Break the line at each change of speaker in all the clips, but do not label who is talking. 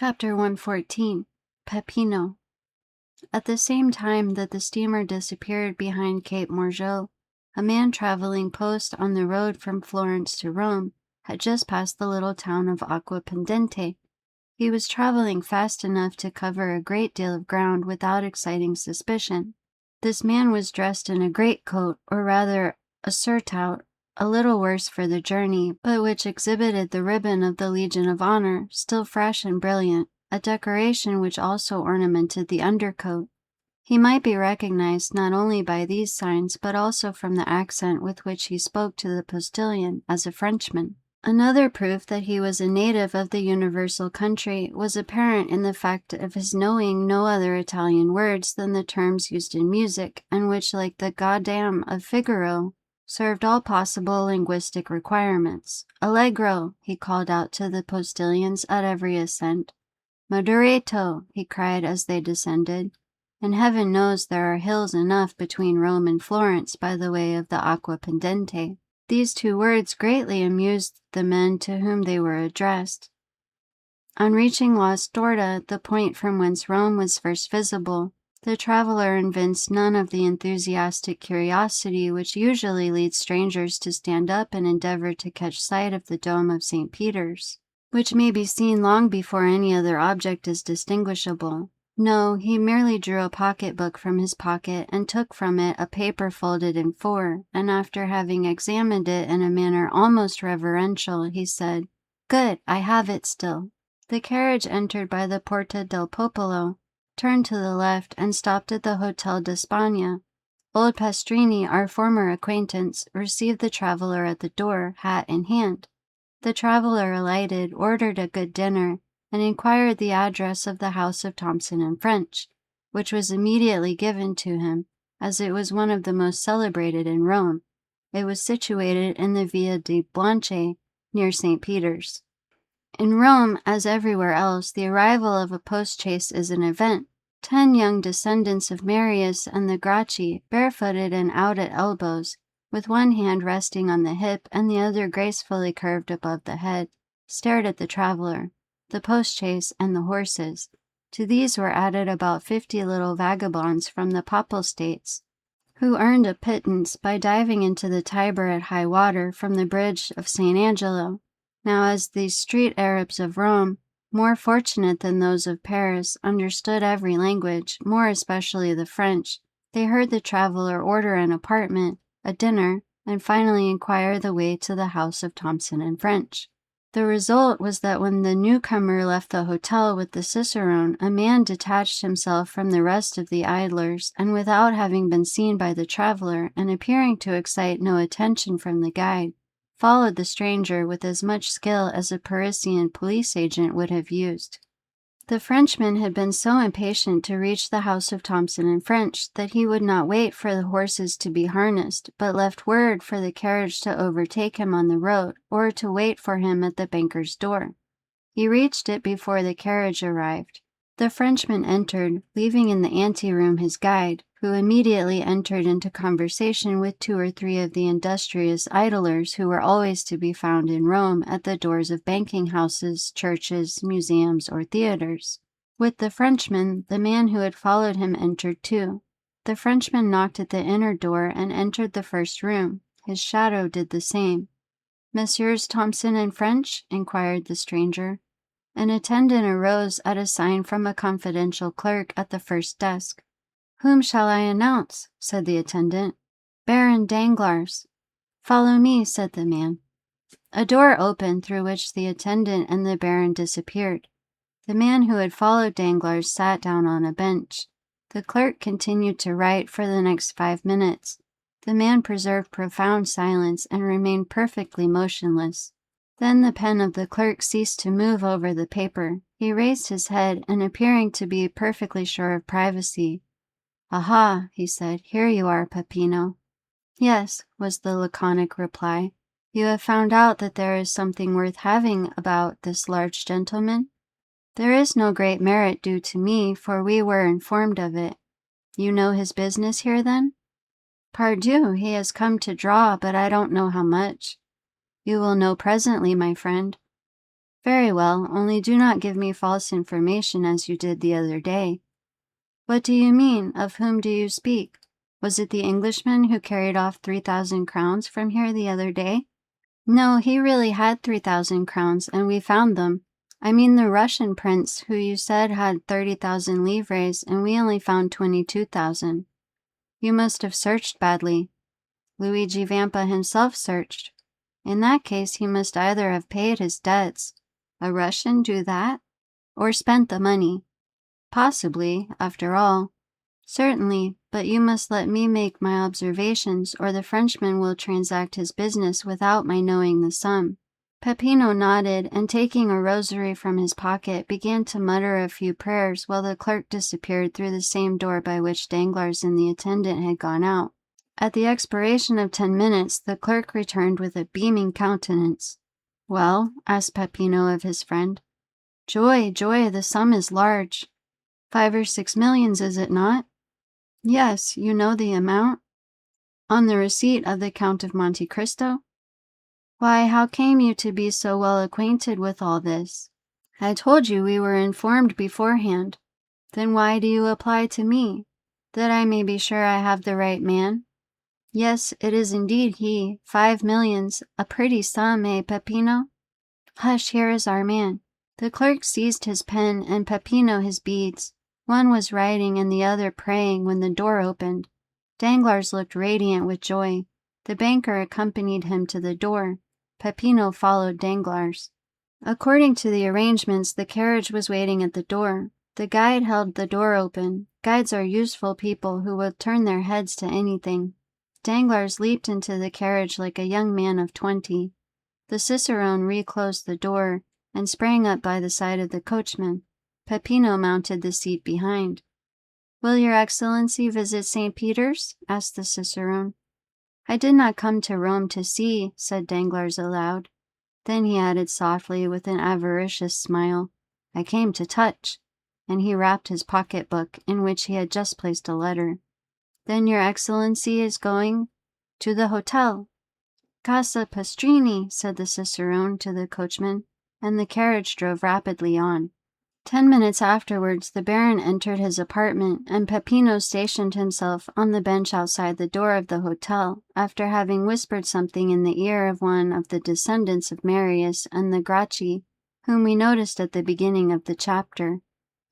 Chapter 114. Peppino. At the same time that the steamer disappeared behind Cape Morgio, a man traveling post on the road from Florence to Rome had just passed the little town of Acquapendente. He was traveling fast enough to cover a great deal of ground without exciting suspicion. This man was dressed in a greatcoat, or rather a surtout, a little worse for the journey, but which exhibited the ribbon of the Legion of Honor, still fresh and brilliant, a decoration which also ornamented the undercoat. He might be recognized not only by these signs, but also from the accent with which he spoke to the postilion as a Frenchman. Another proof that he was a native of the universal country was apparent in the fact of his knowing no other Italian words than the terms used in music, and which, like the goddamn of Figaro, served all possible linguistic requirements. Allegro, he called out to the postilions at every ascent. Moderato, he cried as they descended. And heaven knows there are hills enough between Rome and Florence by the way of the Acquapendente. These two words greatly amused the men to whom they were addressed. On reaching La Storta, the point from whence Rome was first visible, the traveler evinced none of the enthusiastic curiosity which usually leads strangers to stand up and endeavor to catch sight of the dome of St. Peter's, which may be seen long before any other object is distinguishable. No, he merely drew a pocketbook from his pocket and took from it a paper folded in four, and after having examined it in a manner almost reverential, he said, "Good, I have it still." The carriage entered by the Porta del Popolo, turned to the left, and stopped at the Hotel d'Espagna. Old Pastrini, our former acquaintance, received the traveler at the door, hat in hand. The traveler alighted, ordered a good dinner, and inquired the address of the house of Thompson and French, which was immediately given to him, as it was one of the most celebrated in Rome. It was situated in the Via di Blanche, near St. Peter's. In Rome, as everywhere else, the arrival of a post-chaise is an event. 10 young descendants of Marius and the Gracchi, barefooted and out at elbows, with one hand resting on the hip and the other gracefully curved above the head, stared at the traveler, the post-chaise, and the horses. To these were added about 50 little vagabonds from the Papal States, who earned a pittance by diving into the Tiber at high water from the bridge of St. Angelo. Now, as these street Arabs of Rome, more fortunate than those of Paris, understood every language, more especially the French, they heard the traveler order an apartment, a dinner, and finally inquire the way to the house of Thompson and French. The result was that when the newcomer left the hotel with the cicerone, a man detached himself from the rest of the idlers, and without having been seen by the traveler, and appearing to excite no attention from the guide, followed the stranger with as much skill as a Parisian police agent would have used. The Frenchman had been so impatient to reach the house of Thompson and French that he would not wait for the horses to be harnessed, but left word for the carriage to overtake him on the road, or to wait for him at the banker's door. He reached it before the carriage arrived. The Frenchman entered, leaving in the anteroom his guide, who immediately entered into conversation with 2 or 3 of the industrious idlers who were always to be found in Rome at the doors of banking houses, churches, museums, or theaters. With the Frenchman, the man who had followed him entered too. The Frenchman knocked at the inner door and entered the first room. His shadow did the same. "Messieurs Thompson and French?" inquired the stranger. An attendant arose at a sign from a confidential clerk at the first desk. "Whom shall I announce?" said the attendant. "Baron Danglars." "Follow me," said the man. A door opened through which the attendant and the baron disappeared. The man who had followed Danglars sat down on a bench. The clerk continued to write for the next 5 minutes. The man preserved profound silence and remained perfectly motionless. Then the pen of the clerk ceased to move over the paper. He raised his head, and appearing to be perfectly sure of privacy, "Aha," he said, "here you are, Peppino." "Yes," was the laconic reply. "You have found out that there is something worth having about this large gentleman?" "There is no great merit due to me, for we were informed of it." "You know his business here, then?" "Pardieu, he has come to draw, but I don't know how much." "You will know presently, my friend." Very well, only do not give me false information as you did the other day. What do you mean? Of whom do you speak? Was it the Englishman who carried off 3,000 crowns from here the other day? No, he really had 3,000 crowns, and we found them. I mean the Russian prince, who you said had 30,000 livres, and we only found 22,000. You must have searched badly. Luigi Vampa himself searched. In that case, he must either have paid his debts. A Russian do that? Or spent the money. Possibly, after all. Certainly, but you must let me make my observations, or the Frenchman will transact his business without my knowing the sum. Peppino nodded, and taking a rosary from his pocket, began to mutter a few prayers while the clerk disappeared through the same door by which Danglars and the attendant had gone out. At the expiration of 10 minutes, the clerk returned with a beaming countenance. "Well?" asked Peppino of his friend. "Joy, joy, the sum is large. 5 or 6 millions, is it not?" "Yes, you know the amount?" "On the receipt of the Count of Monte Cristo?" "Why, how came you to be so well acquainted with all this?" "I told you we were informed beforehand." "Then why do you apply to me?" "That I may be sure I have the right man." "Yes, it is indeed he. 5 millions, a pretty sum, eh, Peppino?" "Hush, here is our man." The clerk seized his pen and Peppino his beads. One was writing and the other praying when the door opened. Danglars looked radiant with joy. The banker accompanied him to the door. Peppino followed Danglars. According to the arrangements, the carriage was waiting at the door. The guide held the door open. Guides are useful people who will turn their heads to anything. Danglars leaped into the carriage like a young man of 20. The cicerone reclosed the door and sprang up by the side of the coachman. Peppino mounted the seat behind. "Will your Excellency visit St. Peter's?" asked the cicerone. "I did not come to Rome to see," said Danglars aloud. Then he added softly with an avaricious smile, "I came to touch," and he rapped his pocket-book, in which he had just placed a letter. "Then your Excellency is going?" "To the hotel." "Casa Pastrini," said the cicerone to the coachman, and the carriage drove rapidly on. 10 minutes afterwards, the baron entered his apartment, and Peppino stationed himself on the bench outside the door of the hotel, after having whispered something in the ear of one of the descendants of Marius and the Gracchi, whom we noticed at the beginning of the chapter,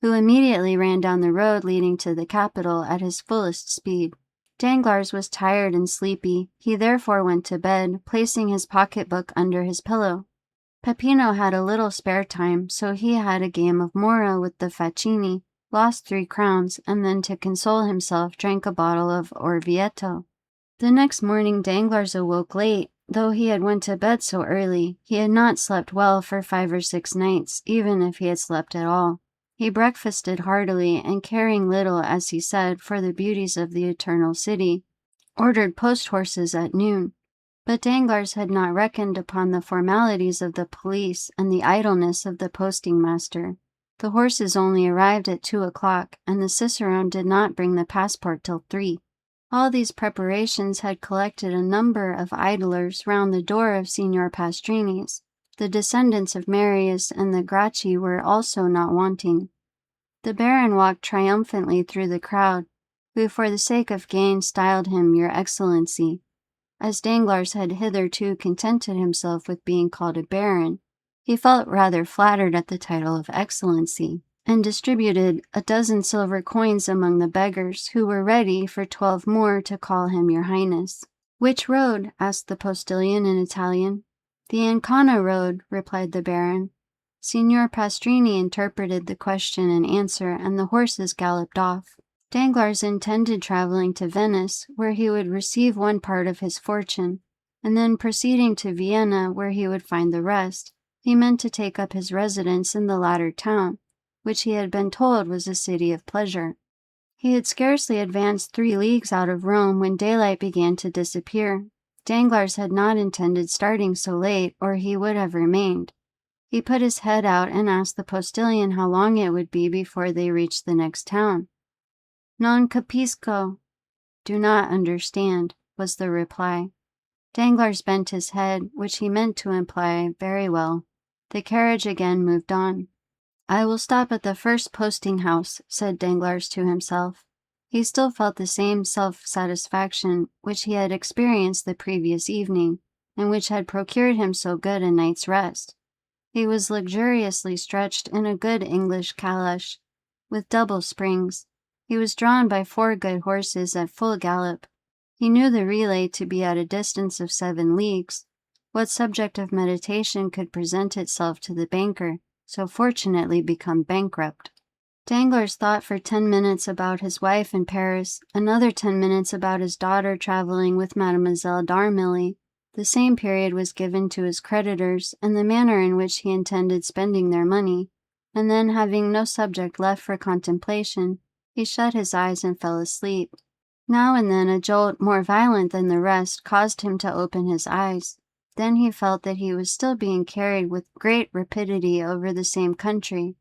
who immediately ran down the road leading to the capital at his fullest speed. Danglars was tired and sleepy. He therefore went to bed, placing his pocket-book under his pillow. Peppino had a little spare time, so he had a game of Mora with the Facchini, lost 3 crowns, and then to console himself drank a bottle of Orvieto. The next morning Danglars awoke late. Though he had went to bed so early, he had not slept well for 5 or 6 nights, even if he had slept at all. He breakfasted heartily, and caring little, as he said, for the beauties of the Eternal City, ordered post-horses at noon. But Danglars had not reckoned upon the formalities of the police and the idleness of the posting-master. The horses only arrived at 2 o'clock, and the cicerone did not bring the passport till 3. All these preparations had collected a number of idlers round the door of Signor Pastrini's. The descendants of Marius and the Gracchi were also not wanting. The baron walked triumphantly through the crowd, who for the sake of gain styled him Your Excellency. As Danglars had hitherto contented himself with being called a baron, he felt rather flattered at the title of Excellency, and distributed a dozen silver coins among the beggars, who were ready for 12 more to call him Your Highness. "Which road?" asked the postilion in Italian. "The Ancona road," replied the baron. Signor Pastrini interpreted the question and answer, and the horses galloped off. Danglars intended traveling to Venice, where he would receive one part of his fortune, and then proceeding to Vienna, where he would find the rest. He meant to take up his residence in the latter town, which he had been told was a city of pleasure. He had scarcely advanced 3 leagues out of Rome when daylight began to disappear. Danglars had not intended starting so late, or he would have remained. He put his head out and asked the postilion how long it would be before they reached the next town. "Non capisco." "Do not understand," was the reply. Danglars bent his head, which he meant to imply, "Very well." The carriage again moved on. "I will stop at the first posting-house," said Danglars to himself. He still felt the same self-satisfaction which he had experienced the previous evening, and which had procured him so good a night's rest. He was luxuriously stretched in a good English calash, with double springs. He was drawn by 4 good horses at full gallop. He knew the relay to be at a distance of 7 leagues. What subject of meditation could present itself to the banker, so fortunately become bankrupt? Danglars thought for 10 minutes about his wife in Paris, another 10 minutes about his daughter traveling with Mademoiselle d'Armilly. The same period was given to his creditors, and the manner in which he intended spending their money, and then, having no subject left for contemplation, he shut his eyes and fell asleep. Now and then a jolt more violent than the rest caused him to open his eyes. Then he felt that he was still being carried with great rapidity over the same country,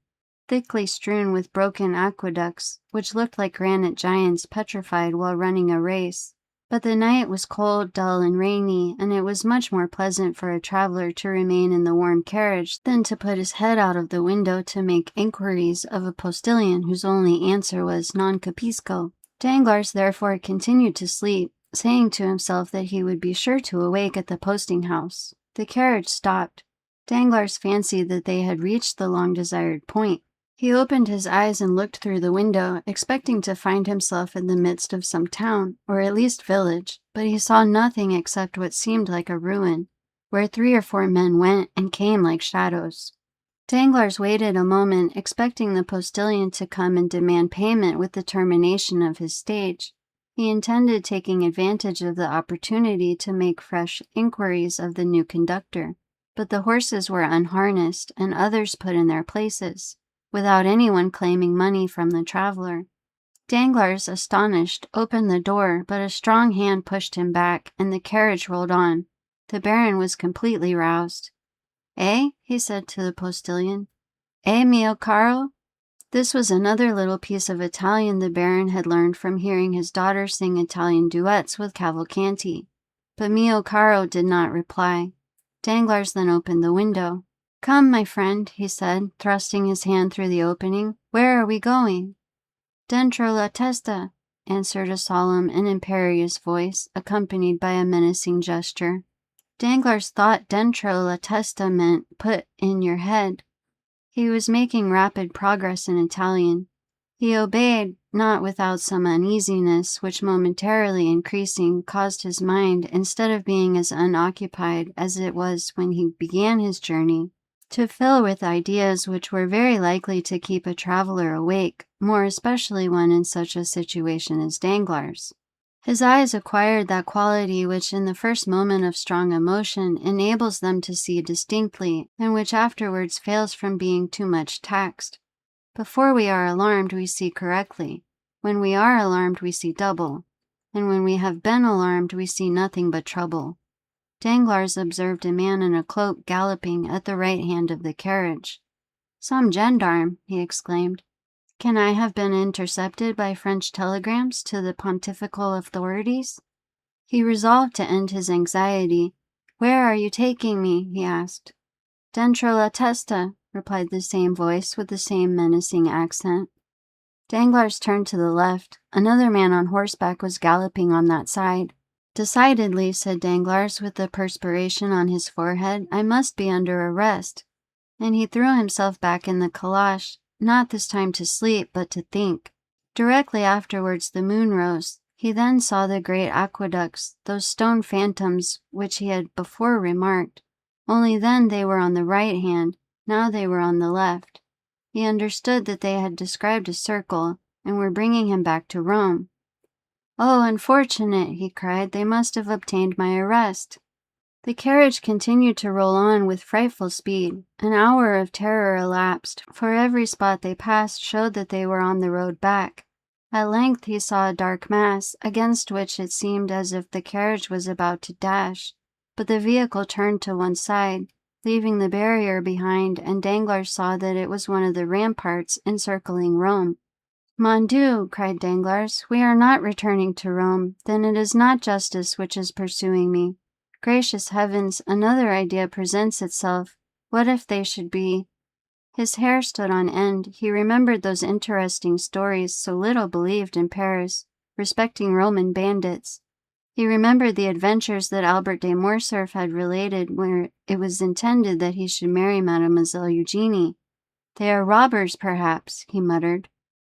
thickly strewn with broken aqueducts, which looked like granite giants petrified while running a race. But the night was cold, dull, and rainy, and it was much more pleasant for a traveler to remain in the warm carriage than to put his head out of the window to make inquiries of a postilion whose only answer was "Non capisco." Danglars therefore continued to sleep, saying to himself that he would be sure to awake at the posting-house. The carriage stopped. Danglars fancied that they had reached the long-desired point. He opened his eyes and looked through the window, expecting to find himself in the midst of some town, or at least village, but he saw nothing except what seemed like a ruin, where 3 or 4 men went and came like shadows. Danglars waited a moment, expecting the postilion to come and demand payment with the termination of his stage. He intended taking advantage of the opportunity to make fresh inquiries of the new conductor, but the horses were unharnessed and others put in their places, without anyone claiming money from the traveler. Danglars, astonished, opened the door, but a strong hand pushed him back, and the carriage rolled on. The baron was completely roused. "Eh?" he said to the postilion. "Eh, mio caro?" This was another little piece of Italian the baron had learned from hearing his daughter sing Italian duets with Cavalcanti. But mio caro did not reply. Danglars then opened the window. "Come, my friend," he said, thrusting his hand through the opening. "Where are we going?" "Dentro la testa," answered a solemn and imperious voice, accompanied by a menacing gesture. Danglars thought dentro la testa meant "put in your head." He was making rapid progress in Italian. He obeyed, not without some uneasiness, which momentarily increasing caused his mind, instead of being as unoccupied as it was when he began his journey, to fill with ideas which were very likely to keep a traveler awake, more especially one in such a situation as Danglars. His eyes acquired that quality which in the first moment of strong emotion enables them to see distinctly, and which afterwards fails from being too much taxed. Before we are alarmed we see correctly. When we are alarmed we see double, and when we have been alarmed we see nothing but trouble. Danglars observed a man in a cloak galloping at the right hand of the carriage. "Some gendarme!" he exclaimed. "Can I have been intercepted by French telegrams to the pontifical authorities?" He resolved to end his anxiety. "Where are you taking me?" he asked. "Dentro la testa," replied the same voice with the same menacing accent. Danglars turned to the left. Another man on horseback was galloping on that side. "Decidedly," said Danglars, with the perspiration on his forehead, "I must be under arrest." And he threw himself back in the calash, not this time to sleep, but to think. Directly afterwards the moon rose. He then saw the great aqueducts, those stone phantoms which he had before remarked, only then they were on the right hand, now they were on the left. He understood that they had described a circle, and were bringing him back to Rome. "Oh, unfortunate!" he cried, "they must have obtained my arrest." The carriage continued to roll on with frightful speed. An hour of terror elapsed, for every spot they passed showed that they were on the road back. At length he saw a dark mass, against which it seemed as if the carriage was about to dash, but the vehicle turned to one side, leaving the barrier behind, and Danglars saw that it was one of the ramparts encircling Rome. "Mon Dieu!" cried Danglars, "we are not returning to Rome, then it is not justice which is pursuing me. Gracious heavens, another idea presents itself. What if they should be? His hair stood on end. He remembered those interesting stories so little believed in Paris, respecting Roman bandits. He remembered the adventures that Albert de Morcerf had related, where it was intended that he should marry Mademoiselle Eugenie. They are robbers, perhaps, he muttered.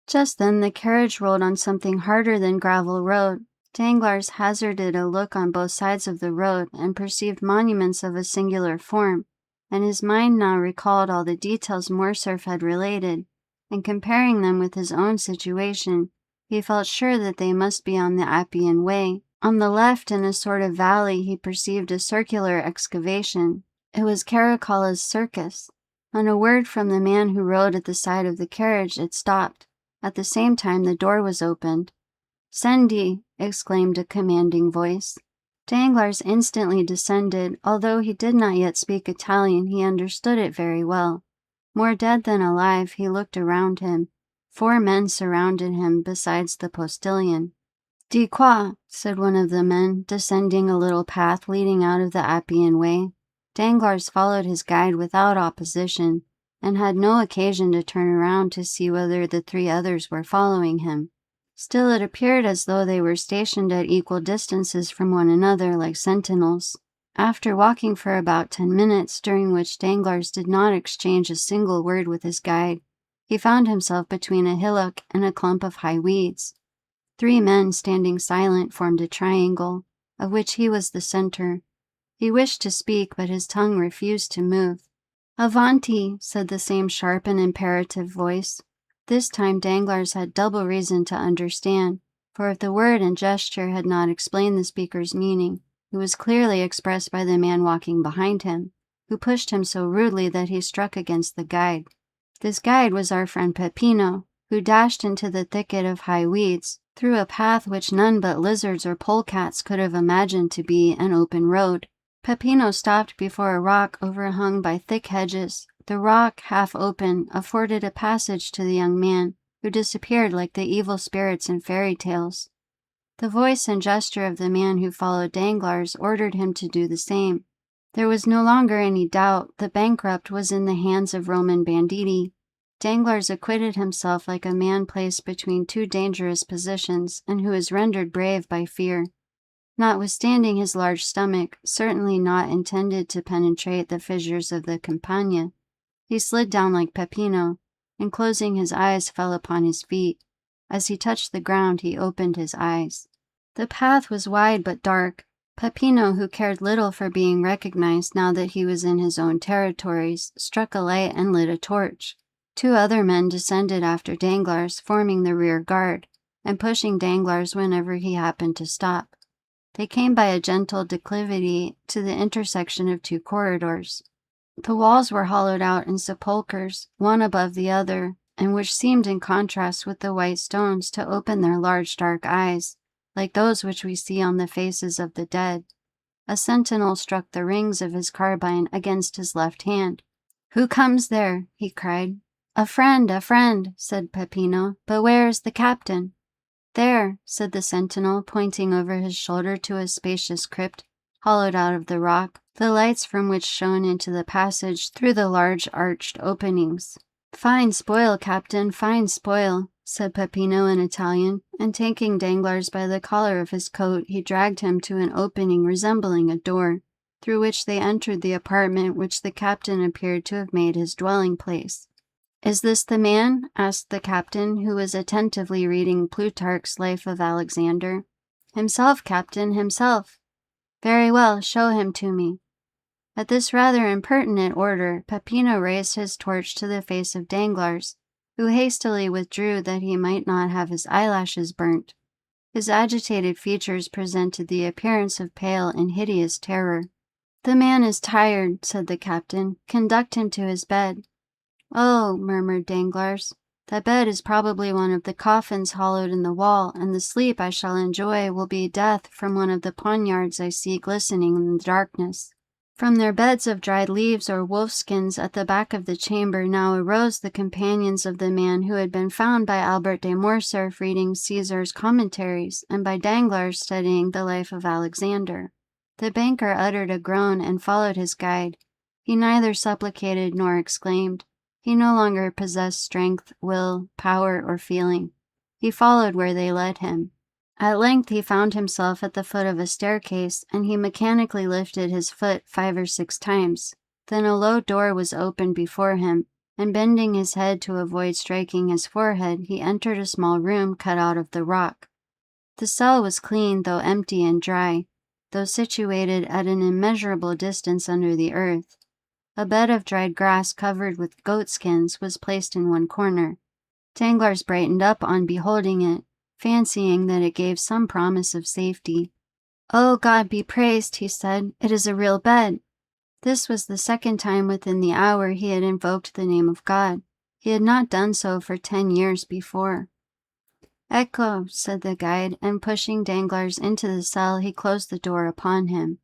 Just then the carriage rolled on something harder than gravel road. Danglars hazarded a look on both sides of the road and perceived monuments of a singular form, and his mind now recalled all the details Morcerf had related, and comparing them with his own situation, he felt sure that they must be on the Appian Way. On the left, in a sort of valley, he perceived a circular excavation. It was Caracala's circus. On a word from the man who rode at the side of the carriage, it stopped. At the same time, the door was opened. "Scendi!" exclaimed a commanding voice. Danglars instantly descended. Although he did not yet speak Italian, he understood it very well. More dead than alive, he looked around him. 4 men surrounded him, besides the postilion. "Di qua," said one of the men, descending a little path leading out of the Appian Way. Danglars followed his guide without opposition, and had no occasion to turn around to see whether the 3 others were following him. Still, it appeared as though they were stationed at equal distances from one another, like sentinels. After walking for about 10 minutes, during which Danglars did not exchange a single word with his guide, he found himself between a hillock and a clump of high weeds. 3 men, standing silent, formed a triangle, of which he was the center. He wished to speak, but his tongue refused to move. "Avanti!" said the same sharp and imperative voice. This time Danglars had double reason to understand, for if the word and gesture had not explained the speaker's meaning, it was clearly expressed by the man walking behind him, who pushed him so rudely that he struck against the guide. This guide was our friend Peppino, who dashed into the thicket of high weeds, through a path which none but lizards or polecats could have imagined to be an open road. Peppino stopped before a rock overhung by thick hedges. The rock, half open, afforded a passage to the young man, who disappeared like the evil spirits in fairy tales. The voice and gesture of the man who followed Danglars ordered him to do the same. There was no longer any doubt. The bankrupt was in the hands of Roman banditti. Danglars acquitted himself like a man placed between 2 dangerous positions, and who is rendered brave by fear. Notwithstanding his large stomach, certainly not intended to penetrate the fissures of the Campagna, he slid down like Peppino, and closing his eyes fell upon his feet. As he touched the ground, he opened his eyes. The path was wide but dark. Peppino, who cared little for being recognized now that he was in his own territories, struck a light and lit a torch. 2 other men descended after Danglars, forming the rear guard, and pushing Danglars whenever he happened to stop. They came by a gentle declivity to the intersection of 2 corridors. The walls were hollowed out in sepulchres, one above the other, and which seemed in contrast with the white stones to open their large dark eyes, like those which we see on the faces of the dead. A sentinel struck the rings of his carbine against his left hand. "Who comes there?" he cried. A friend, said Peppino. "But where is the captain?" "There," said the sentinel, pointing over his shoulder to a spacious crypt, hollowed out of the rock, the lights from which shone into the passage through the large arched openings. "Fine spoil, captain, fine spoil," said Peppino in Italian, and taking Danglars by the collar of his coat, he dragged him to an opening resembling a door, through which they entered the apartment which the captain appeared to have made his dwelling place. "Is this the man?" asked the captain, who was attentively reading Plutarch's Life of Alexander. "Himself, captain, himself." "Very well, show him to me." At this rather impertinent order, Peppino raised his torch to the face of Danglars, who hastily withdrew that he might not have his eyelashes burnt. His agitated features presented the appearance of pale and hideous terror. "The man is tired," said the captain. "Conduct him to his bed." "Oh," murmured Danglars, "that bed is probably one of the coffins hollowed in the wall, and the sleep I shall enjoy will be death from one of the poniards I see glistening in the darkness." From their beds of dried leaves or wolfskins at the back of the chamber now arose the companions of the man who had been found by Albert de Morcerf reading Caesar's commentaries, and by Danglars studying the Life of Alexander. The banker uttered a groan and followed his guide. He neither supplicated nor exclaimed. He no longer possessed strength, will, power, or feeling. He followed where they led him. At length he found himself at the foot of a staircase, and he mechanically lifted his foot 5 or 6 times. Then a low door was opened before him, and bending his head to avoid striking his forehead, he entered a small room cut out of the rock. The cell was clean, though empty and dry, though situated at an immeasurable distance under the earth. A bed of dried grass covered with goat skins was placed in one corner. Danglars brightened up on beholding it, fancying that it gave some promise of safety. "Oh, God be praised," he said, "it is a real bed." This was the second time within the hour he had invoked the name of God. He had not done so for 10 years before. "Ecco," said the guide, and pushing Danglars into the cell, he closed the door upon him.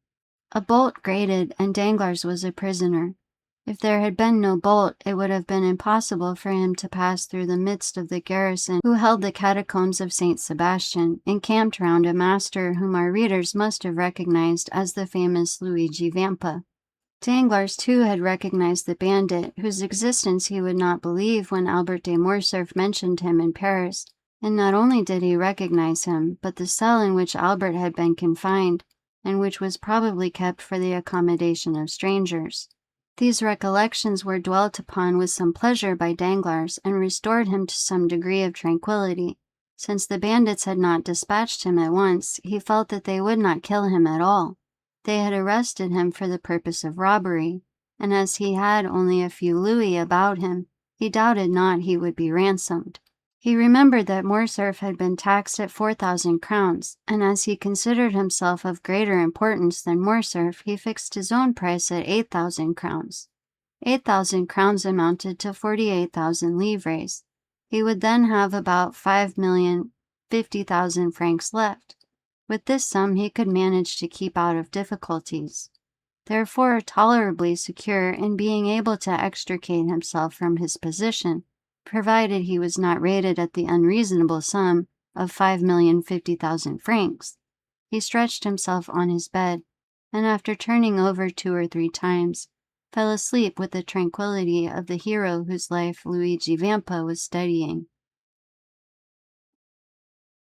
A bolt grated, and Danglars was a prisoner. If there had been no bolt, it would have been impossible for him to pass through the midst of the garrison who held the catacombs of St. Sebastian, encamped round a master whom our readers must have recognized as the famous Luigi Vampa. Danglars, too, had recognized the bandit, whose existence he would not believe when Albert de Morcerf mentioned him in Paris, and not only did he recognize him, but the cell in which Albert had been confined, and which was probably kept for the accommodation of strangers. These recollections were dwelt upon with some pleasure by Danglars, and restored him to some degree of tranquillity. Since the bandits had not dispatched him at once, he felt that they would not kill him at all. They had arrested him for the purpose of robbery, and as he had only a few louis about him, he doubted not he would be ransomed. He remembered that Morcerf had been taxed at 4,000 crowns, and as he considered himself of greater importance than Morcerf, he fixed his own price at 8,000 crowns. 8,000 crowns amounted to 48,000 livres. He would then have about 5,050,000 francs left. With this sum he could manage to keep out of difficulties. Therefore, tolerably secure in being able to extricate himself from his position, provided he was not rated at the unreasonable sum of 5,050,000 francs. He stretched himself on his bed, and after turning over 2 or 3 times, fell asleep with the tranquillity of the hero whose life Luigi Vampa was studying.